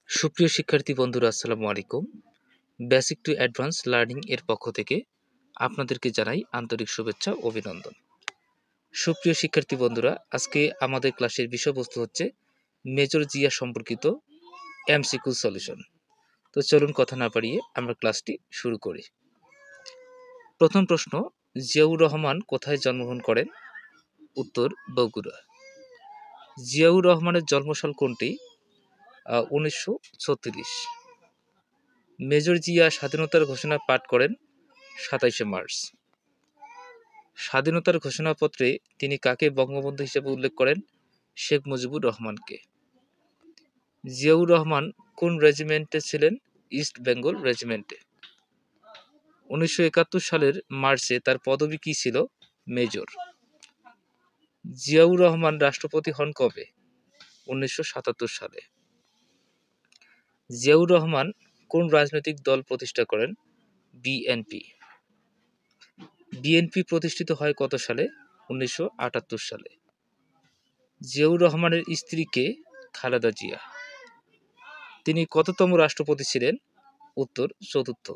সুপ্রিয় শিক্ষার্থী বন্ধুরা, আসসালামু আলাইকুম। বেসিক টু অ্যাডভান্স লার্নিং এর পক্ষ থেকে আপনাদেরকে জানাই আন্তরিক শুভেচ্ছা ও অভিনন্দন। সুপ্রিয় শিক্ষার্থী বন্ধুরা, আজকে আমাদের ক্লাসের বিষয়বস্তু হচ্ছে মেজর জিয়া সম্পর্কিত এমসিকিউ সলিউশন। তো চলুন কথা না বাড়িয়ে আমরা ক্লাসটি শুরু করি। প্রথম প্রশ্ন, জিয়াউর রহমান কোথায় জন্মগ্রহণ করেন? উত্তর, বগুড়া। জিয়াউর রহমানের জন্মসাল কোনটি? 1936। মেজর জিয়া স্বাধীনতার ঘোষণা পাঠ করেন 27শে মার্চ। স্বাধীনতার ঘোষণাপত্রে তিনি কাকে বঙ্গবন্ধু হিসেবে উল্লেখ করেন? শেখ মুজিবুর রহমানকে। জিয়াউর রহমান কোন রেজিমেন্টে ছিলেন? ইস্ট বেঙ্গল রেজিমেন্টে। 1971 সালের মার্চে তার পদবি কী ছিল? মেজর। জিয়াউর রহমান রাষ্ট্রপতি হন কবে? 1977 সালে। জিয়াউর রহমান কোন রাজনৈতিক দল প্রতিষ্ঠা করেন? বিএনপি। বিএনপি প্রতিষ্ঠিত হয় কত সালে? 1978 সালে। জিয়াউর রহমানের স্ত্রী কে? খালেদা জিয়া। তিনি কততম রাষ্ট্রপতি ছিলেন? উত্তর, চতুর্থ।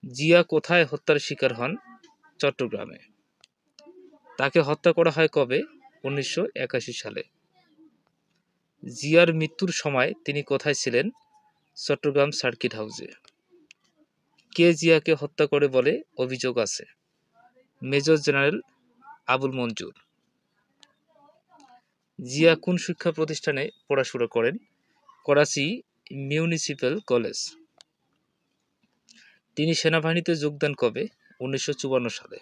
জিয়া কোথায় হত্যার শিকার হন? চট্টগ্রামে। তাকে হত্যা করা হয় কবে? 1981 সালে। জিয়ার মৃত্যুর সময় তিনি কোথায় ছিলেন? চট্টগ্রাম সার্কিট হাউসে। কে জিয়াকে হত্যা করে বলে অভিযোগ আছে? মেজর জেনারেল আবুল মঞ্জুর। জিয়া কোন শিক্ষা প্রতিষ্ঠানে পড়াশোনা করেন? Karachi municipal college. তিনি সেনাবাহিনীতে যোগদান কবে? 1954 সালে।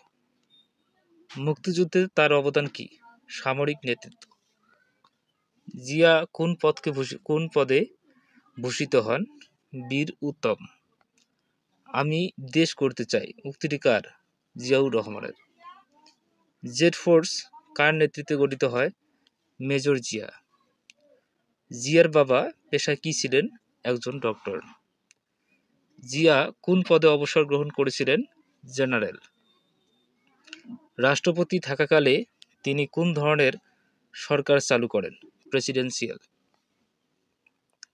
মুক্তিযুদ্ধে তার অবদান কি? সামরিক নেতৃত্ব। জিয়া কোন পদে ভূষিত হন? বীর উত্তম। আমি দেশ করতে চাই উক্তিটি কার? জিয়াউর রহমানের। জেড ফোর্স কার নেতৃত্বে গঠিত হয়? মেজর জিয়া। জিয়ার বাবা পেশায় কি ছিলেন? একজন ডক্টর। জিয়া কোন পদে অবসর গ্রহণ করেছিলেন? জেনারেল। রাষ্ট্রপতি থাকাকালে তিনি কোন ধরনের সরকার চালু করেন? প্রেসিডেন্সিয়াল।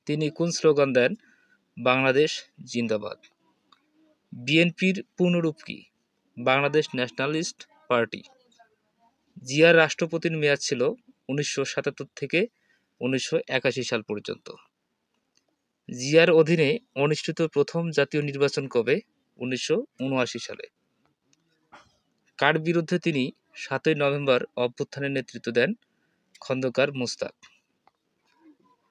তিনি কোন স্লোগান দেন? বাংলাদেশ জিন্দাবাদ। বিএনপির পূর্ণরূপ কি? Bangladesh nationalist party. জিয়ার রাষ্ট্রপতির মেয়াদ ছিল 1977 থেকে 1981 সাল পর্যন্ত। জিয়ার অধীনে অনুষ্ঠিত প্রথম জাতীয় নির্বাচন কবে? 1979 সালে। কার বিরুদ্ধে তিনি 7ই নভেম্বর অভ্যুত্থানের নেতৃত্ব দেন? খন্দকার মোশতাক।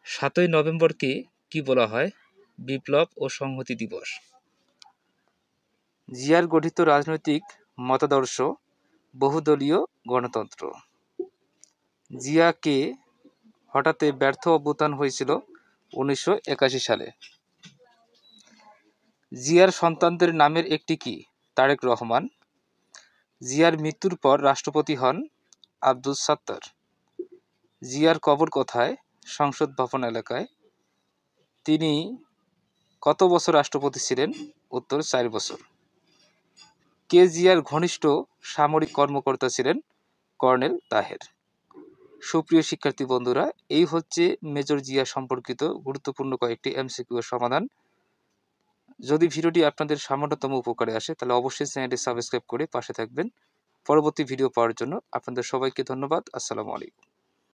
7ই নভেম্বরকে কি বলা হয়? বিপ্লব ও সংহতি দিবস। জিয়ার গঠিত রাজনৈতিক মতাদর্শ বহুদলীয় গণতন্ত্র। জিয়াকে হঠাতে ব্যর্থ অভ্যুত্থান হয়েছিল 1981 সালে। জিয়ার সন্তানদের নামের একটি কি? তারেক রহমান। জিয়ার মৃত্যুর পর রাষ্ট্রপতি হন আব্দুস সাত্তার। জিয়ার কবর কোথায়? সংসদ ভবন এলাকায়। তিনি কত বছর রাষ্ট্রপতি ছিলেন? উত্তর, 4 বছর। কে জিয়ার ঘনিষ্ঠ সামরিক কর্মকর্তা ছিলেন? কর্নেল তাহের। সুপ্রিয় শিক্ষার্থী বন্ধুরা, এই হচ্ছে মেজর জিয়া সম্পর্কিত গুরুত্বপূর্ণ কয়েকটি এমসিকিউ এর সমাধান। যদি ভিডিওটি আপনাদের সামান্যতম উপকারে আসে তাহলে অবশ্যই চ্যানেলটি সাবস্ক্রাইব করে পাশে থাকবেন। পরবর্তী ভিডিও পাওয়ার জন্য আপনাদের সবাইকে ধন্যবাদ। আসসালামু আলাইকুম।